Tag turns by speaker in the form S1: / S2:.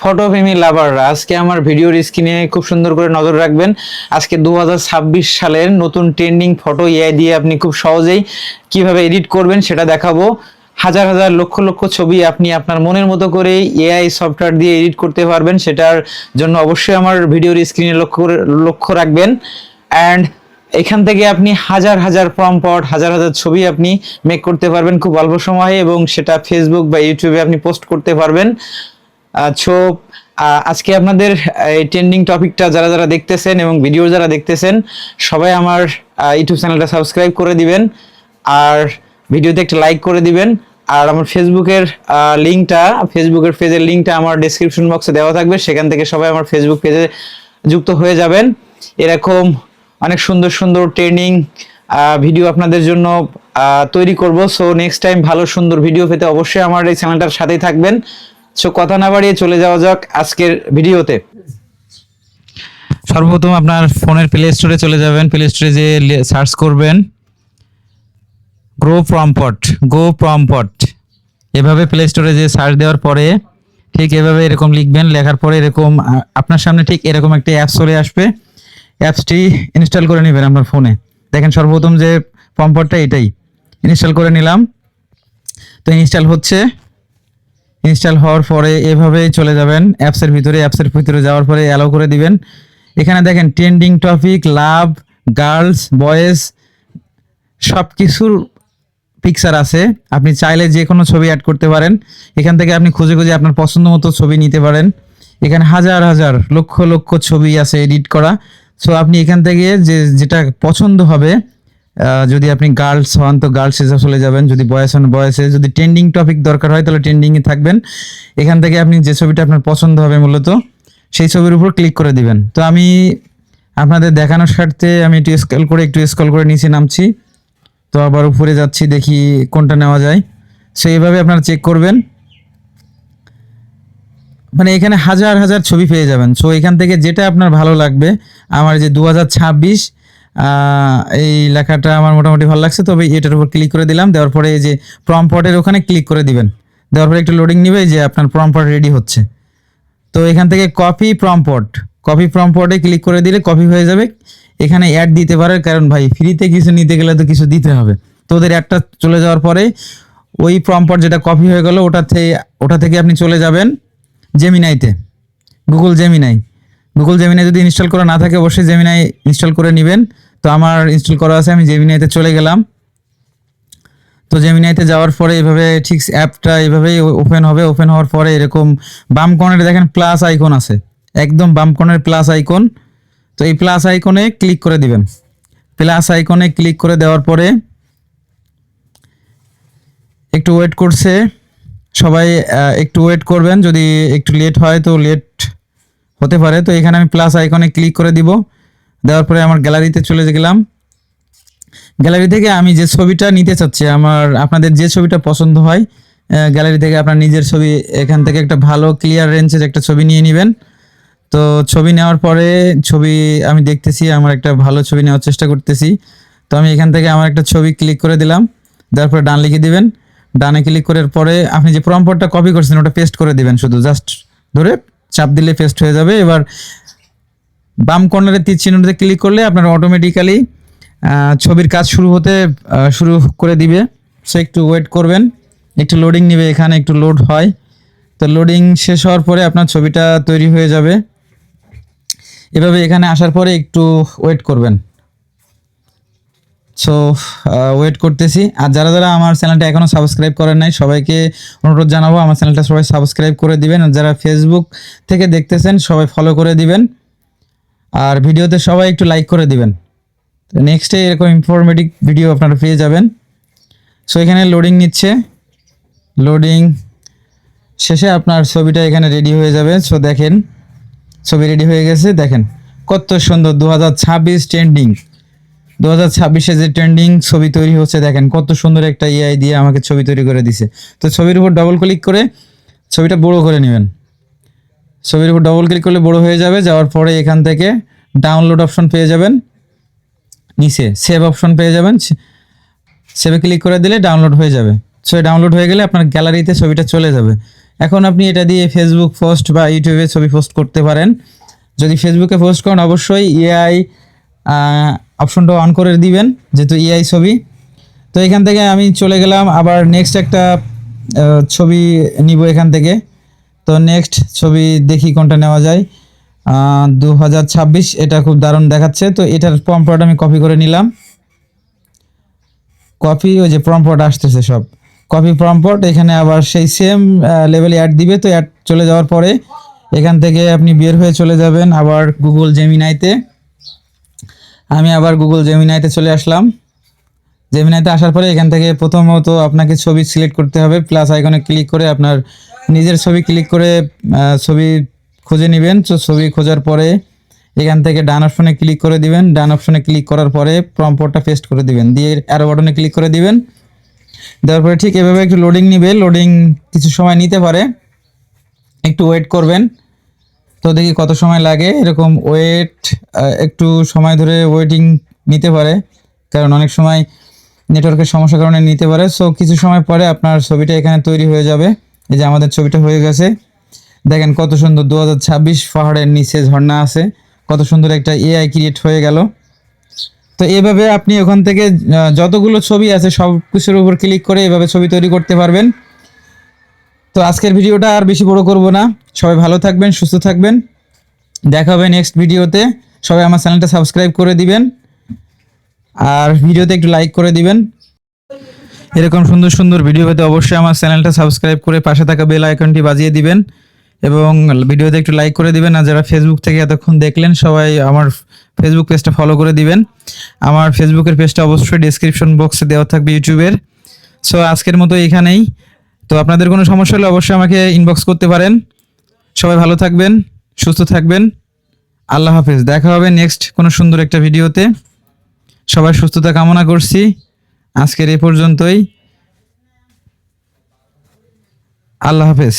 S1: Photo প্রেমী লাভাররা আজকে আমার ভিডিওর স্ক্রিনে খুব সুন্দর করে নজর রাখবেন। আজকে 2026 সালের নতুন ট্রেন্ডিং ফটো এআই দিয়ে আপনি খুব সহজেই কিভাবে এডিট করবেন সেটা দেখাবো। হাজার হাজার লক্ষ লক্ষ ছবি আপনি আপনার মনের মতো করে এআই সফটওয়্যার দিয়ে এডিট করতে পারবেন। সেটার জন্য অবশ্যই আমার ভিডিওর স্ক্রিনে লক্ষ্য রাখবেন। অ্যান্ড এখান থেকে আপনি হাজার হাজার প্রম্পট, হাজার হাজার ছবি আপনি মেক করতে পারবেন খুব অল্প সময়ে, এবং সেটা ফেসবুক বা ইউটিউবে আপনি পোস্ট করতে পারবেন। সো আজকে আপনাদের এই ট্রেন্ডিং টপিকটা যারা যারা দেখতেছেন এবং ভিডিও যারা দেখতেছেন সবাই আমার ইউটিউব চ্যানেলটা সাবস্ক্রাইব করে দিবেন, আর ভিডিওতে একটা লাইক করে দিবেন। আর আমার ফেসবুকের ফেসবুকের পেজের লিঙ্কটা আমার ডেসক্রিপশন বক্সে দেওয়া থাকবে, সেখান থেকে সবাই আমার ফেসবুক পেজে যুক্ত হয়ে যাবেন। এরকম অনেক সুন্দর সুন্দর ট্রেনিং ভিডিও আপনাদের জন্য তৈরি করব। সো নেক্সট টাইম ভালো সুন্দর ভিডিও পেতে অবশ্যই আমার এই চ্যানেলটার সাথেই থাকবেন। সো কথা না বাড়িয়ে চলে যাওয়া যাক আজকের ভিডিওতে। সর্বপ্রথম আপনার ফোনের প্লে স্টোরে চলে যাবেন। প্লে স্টোরে যে সার্চ করবেন গো প্রম্পট, এভাবে প্লে স্টোরে যে সার্চ দেওয়ার পরে ঠিক এভাবে এরকম লিখবেন। লেখার পরে এরকম আপনার সামনে ঠিক এরকম একটা অ্যাপস চলে আসবে। অ্যাপসটি ইনস্টল করে নেবেন আপনার ফোনে। দেখেন সর্বপ্রথম যে প্রম্পটটা এটাই ইনস্টল করে নিলাম। তো ইনস্টল হওয়ার পরে এভাবে চলে যাবেন অ্যাপসের ভিতরে যাওয়ার পরে অ্যালাউ করে দিবেন। এখানে দেখেন ট্রেন্ডিং টপিক, লাভ, গার্লস, বয়েজ সব কিছুর পিকচার আছে। আপনি চাইলে যে কোনো ছবি অ্যাড করতে পারেন। এখান থেকে আপনি খুঁজে খুঁজে আপনার পছন্দ মতো ছবি নিতে পারেন। এখানে হাজার হাজার লক্ষ লক্ষ ছবি আছে এডিট করা। সো আপনি এখান থেকে যেটা পছন্দ হবে, যদি আপনি গার্লস হন তো গার্লসে চলে যাবেন, যদি বয়েস হন বয়েসে, যদি ট্রেন্ডিং টপিক দরকার হয় তাহলে ট্রেন্ডিংয়ে থাকবেন। এখান থেকে আপনি যে ছবিটা আপনার পছন্দ হবে মূলত সেই ছবির উপর ক্লিক করে দিবেন। তো আমি আপনাদের দেখানোর স্বার্থে আমি একটু স্ক্রল করে নিচে নামছি। তো আবার উপরে যাচ্ছি, দেখি কোনটা নেওয়া যায়। সো এইভাবে আপনারা চেক করবেন, মানে এখানে হাজার হাজার ছবি পেয়ে যাবেন। সো এখান থেকে যেটা আপনার ভালো লাগবে। আমার যে 2026 এই লেখাটা আমার মোটামুটি ভালো লাগছে, তবে এটার উপর ক্লিক করে দিলাম। দেওয়ার পরে এই যে প্রম্পটের ওখানে ক্লিক করে দিবেন। দেওয়ার পরে একটু লোডিং নিবে, যে আপনার প্রম্পট রেডি হচ্ছে। তো এখান থেকে কপি প্রম্পটে ক্লিক করে দিলে কপি হয়ে যাবে। এখানে অ্যাড দিতে পারে, কারণ ভাই ফ্রিতে কিছু নিতে গেলে তো কিছু দিতে হবে। তো ওদের অ্যাডটা চলে যাওয়ার পরে ওই প্রম্পট যেটা কপি হয়ে গেল ওটা থেকে আপনি চলে যাবেন জেমিনাইতে। গুগল জেমিনাই যদি ইনস্টল করা না থাকে অবশ্যই জেমিনাই ইনস্টল করে নেবেন। তো আমার ইনস্টল করা আছে, আমি জেমিনাইতে চলে গেলাম। তো জেমিনাইতে যাওয়ার পরে এভাবে ঠিক অ্যাপটা এভাবেই ওপেন হওয়ার পরে এরকম বাম কর্নারে দেখেন প্লাস আইকন আছে, একদম বাম কর্নারে প্লাস আইকন। তো এই প্লাস আইকনে ক্লিক করে দিবেন। প্লাস আইকনে ক্লিক করে দেওয়ার পরে একটু ওয়েট করছে সবাই, একটু ওয়েট করবেন। যদি একটু লেট হয় তো লেট হতে পারে। তো এখানে আমি প্লাস আইকনে ক্লিক করে দিব। দেওয়ার পরে আমার গ্যালারিতে চলে গেলাম। গ্যালারি থেকে আমি যে ছবিটা নিতে চাচ্ছি, আপনাদের যে ছবিটা পছন্দ হয় গ্যালারি থেকে আপনার নিজের ছবি এখান থেকে একটা ভালো ক্লিয়ার রেঞ্জের একটা ছবি নিয়ে নেবেন। তো ছবি নেওয়ার পরে আমি দেখতেছি, আমার একটা ভালো ছবি নেওয়ার চেষ্টা করতেছি। তো আমি এখান থেকে আমার একটা ছবি ক্লিক করে দিলাম। দেওয়ার পরে ডান লিখে দিবেন। ডানে ক্লিক করার পরে আপনি যে প্রম্পটটা কপি করছেন ওটা পেস্ট করে দিবেন, শুধু জাস্ট ধরে চাপ দিলে পেস্ট হয়ে যাবে। এবার বাম কর্নারে তীর চিহ্নটাতে ক্লিক করলে আপনার অটোমেটিক্যালি ছবির কাজ শুরু করে দিবে। সো একটু ওয়েট করবেন, একটু লোডিং নেবে, এখানে একটু লোড হয়। তো লোডিং শেষ হওয়ার পরে আপনার ছবিটা তৈরি হয়ে যাবে। এভাবে এখানে আসার পরে একটু ওয়েট করবেন। সো ওয়েট করতেছি। আর যারা যারা আমার চ্যানেলটা এখনও সাবস্ক্রাইব করেন নাই সবাইকে অনুরোধ জানাবো আমার চ্যানেলটা সবাই সাবস্ক্রাইব করে দিবেন। আর যারা ফেসবুক থেকে দেখতেছেন সবাই ফলো করে দিবেন, আর ভিডিওতে সবাই একটু লাইক করে দিবেন। তো নেক্সটে এরকম ইনফরমেটিভ ভিডিও আপনারা পেয়ে যাবেন। সো এখানে লোডিং নিচ্ছে, লোডিং শেষে আপনার ছবিটা এখানে রেডি হয়ে যাবে। সো দেখেন ছবি রেডি হয়ে গেছে। দেখেন কত সুন্দর 2026 ট্রেন্ডিং, 2026-এ যে ট্রেন্ডিং ছবি তৈরি হচ্ছে। দেখেন কত সুন্দর একটা এআই দিয়ে আমাকে ছবি তৈরি করে দিছে। তো ছবির উপর ডবল ক্লিক করে ছবিটা বড় করে নেবেন। ছবির উপর ডবল ক্লিক করলে বড় হয়ে যাবে। যাওয়ার পরে এখান থেকে ডাউনলোড অপশন পেয়ে যাবেন, নিচে সেভ অপশন পেয়ে যাবেন। সেভে ক্লিক করে দিলে ডাউনলোড হয়ে যাবে। সো ডাউনলোড হয়ে গেলে আপনার গ্যালারিতে ছবিটা চলে যাবে। এখন আপনি এটা দিয়ে ফেসবুক পোস্ট বা ইউটিউবে ছবি পোস্ট করতে পারেন। যদি ফেসবুকে পোস্ট করেন অবশ্যই এআই অপশনটা অন করে দিবেন, যেহেতু এআই ছবি। তো এখান থেকে আমি চলে গেলাম, আবার নেক্সট একটা ছবি নিব এখান থেকে। তো নেক্সট ছবি দেখি কোনটা নেওয়া যায়। 2026 এটা খুব দারুণ দেখাচ্ছে। তো এটার প্রম্পট আমি কপি করে নিলাম। কপি, ওই যে প্রম্পট আসতেছে সব কপি প্রম্পট, এখানে আবার সেই সেম লেভেলে অ্যাড দিবে। তো অ্যাড চলে যাওয়ার পরে এখান থেকে আপনি বের হয়ে চলে যাবেন আবার গুগল জেমিনাইতে। আমি আবার গুগল জেমিনাইতে চলে আসলাম। জেমিনাইতে আসার পরে এখান থেকে প্রথমত আপনাকে ছবি সিলেক্ট করতে হবে, প্লাস আইকনে ক্লিক করে আপনার নিজের ছবি ক্লিক করে ছবি খুঁজে নেবেন। তো ছবি খোঁজার পরে এখান থেকে ডান অপশনে ক্লিক করে দিবেন। ডান অপশনে ক্লিক করার পরে প্রম্পটটা পেস্ট করে দিবেন, দিয়ে অ্যারো বাটনে ক্লিক করে দিবেন। দেওয়ার পরে ঠিক এভাবে একটু লোডিং নিবে, লোডিং কিছু সময় নিতে পারে, একটু ওয়েট করবেন। তো দেখি কত সময় লাগে। এরকম ওয়েট একটু সময় ধরে ওয়েটিং নিতে পারে, কারণ অনেক সময় নেটওয়ার্কের সমস্যার কারণে নিতে পারে। সো কিছু সময় পরে আপনার ছবিটা এখানে তৈরি হয়ে যাবে। এই যে আমাদের ছবিটা হয়ে গেছে, দেখেন কত সুন্দর 2026 পাহাড়ের নিচে ঝর্ণা আছে, কত সুন্দর একটা এআই ক্রিয়েট হয়ে গেল। তো এভাবে আপনি ওখান থেকে যতগুলো ছবি আছে সব কিছুর উপর ক্লিক করে এভাবে ছবি তৈরি করতে পারবেন। তো আজকের ভিডিওটা আর বেশি বড় করব না, সবাই ভালো থাকবেন, সুস্থ থাকবেন, দেখা হবে নেক্সট ভিডিওতে। সবাই আমার চ্যানেলটা সাবস্ক্রাইব করে দিবেন আর ভিডিওতে একটু লাইক করে দিবেন। এরকম সুন্দর সুন্দর ভিডিও পেতে অবশ্যই আমার চ্যানেলটা সাবস্ক্রাইব করে পাশে থাকা বেল আইকনটি বাজিয়ে দিবেন এবং ভিডিওতে একটু লাইক করে দিবেন। আর যারা ফেসবুক থেকে এতক্ষণ দেখলেন সবাই আমার ফেসবুক পেজটা ফলো করে দিবেন। আমার ফেসবুকের পেজটা অবশ্যই ডেসক্রিপশন বক্সে দেওয়া থাকবে ইউটিউবের। সো আজকের মতো এখানেই। তো আপনাদের কোনো সমস্যা হলে অবশ্যই আমাকে ইনবক্স করতে পারেন। সবাই ভালো থাকবেন, সুস্থ থাকবেন। আল্লাহ হাফেজ, দেখা হবে নেক্সট কোনো সুন্দর একটা ভিডিওতে। সবাই সুস্থতা কামনা করছি। আজকের এই পর্যন্তই। আল্লাহ হাফেজ।